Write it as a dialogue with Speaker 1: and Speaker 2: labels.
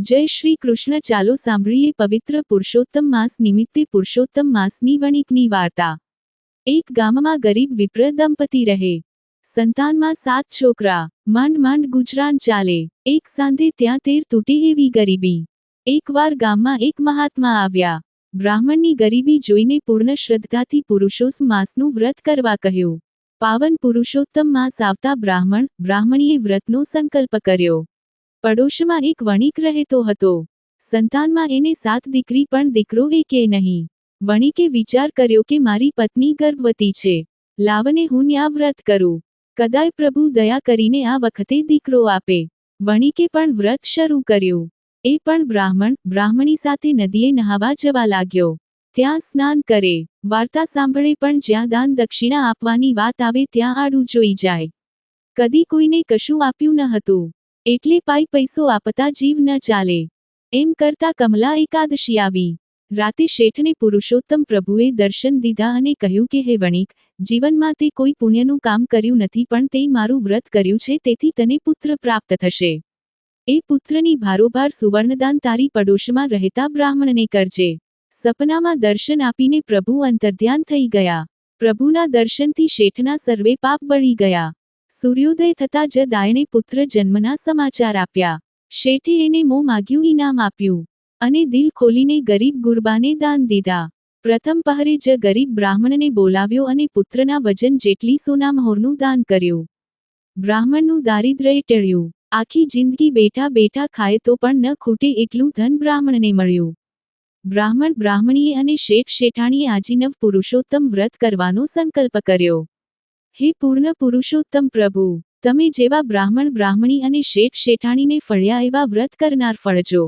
Speaker 1: જય શ્રી કૃષ્ણ. ચાલો સાંભળીએ પવિત્ર પુરુષોત્તમ માસ નિમિત્તે પુરુષોત્તમ માસની વણિકની વાર્તા. એક ગામમાં ગરીબ વિપ્ર દંપતી રહે. સંતાનમાં 7 છોકરા. માંડ માંડ ગુજરાન ચાલે. એક સાંધે ત્યાં તેર તૂટે એવી ગરીબી. એકવાર ગામમાં એક મહાત્મા આવ્યા. બ્રાહ્મણની ગરીબી જોઈને પૂર્ણ શ્રદ્ધાથી પુરુષોત્તમ માસનું વ્રત કરવા કહ્યું. પાવન પુરુષોત્તમ માસ આવતા બ્રાહ્મણીએ વ્રતનો સંકલ્પ કર્યો. પડોશમાં એક વણિક રહેતો હતો. સંતાનમાં એને 7 દીકરી પણ દીકરો એકે નહીં. વણિકે વિચાર કર્યો કે મારી પત્ની ગર્ભવતી છે. લાવને હું ન્યા વ્રત કરું. કદાય પ્રભુ દયા કરીને આ વખતે દીકરો આપે. વણિકે પણ વ્રત શરૂ કર્યું. એ પણ બ્રાહ્મણી સાથે નદીએ નહાવા જવા લાગ્યો. ત્યાં સ્નાન કરે, વાર્તા સાંભળે, પણ જ્યાં દાન દક્ષિણા આપવાની વાત આવે ત્યાં આડું જોઈ જાય. કદી કોઈને કશું આપ્યું ન હતું, એટલે પૈસો આપતા જીવ ન ચાલે. એમ કરતા કમલા એકાદશી આવી. રાતે શેઠને પુરુષોત્તમ પ્રભુએ દર્શન દીધા અને કહ્યું કે હે વણિક, જીવનમાં તે કોઈ પુણ્યનું કામ કર્યું નથી, પણ તે મારું વ્રત કર્યું છે, તેથી તને પુત્ર પ્રાપ્ત થશે. એ પુત્રની ભારોભાર સુવર્ણદાન તારી પડોશમાં રહેતા બ્રાહ્મણને કરજે. સપનામાં દર્શન આપીને પ્રભુ અંતર્ધ્યાન થઈ ગયા. પ્રભુના દર્શનથી શેઠના સર્વે પાપ બળી ગયા. સૂર્યોદય થતાં જ દાયણે પુત્ર જન્મના સમાચાર આપ્યા. શેઠે એને માગ્યું ઇનામ આપ્યું, અને દિલ ખોલીને ગરીબ ગુરબાને દાન દીધા. પ્રથમ પહરે જ ગરીબ બ્રાહ્મણને બોલાવ્યો અને પુત્રના વજન જેટલી સોનામહોરનું દાન કર્યું. બ્રાહ્મણનું દારિદ્ર્ય ટળ્યું. આખી જિંદગી બેઠા બેઠા ખાય તો પણ ન ખૂટે એટલું ધન બ્રાહ્મણને મળ્યું. બ્રાહ્મણીએ અને શેઠાણીએ આજીવન પુરુષોત્તમ વ્રત કરવાનો સંકલ્પ કર્યો. હે પૂર્ણ પુરુષોત્તમ પ્રભુ, તમે જેવા બ્રાહ્મણી અને શેઠાણીને ફળ્યા એવા વ્રત કરનાર ફળજો.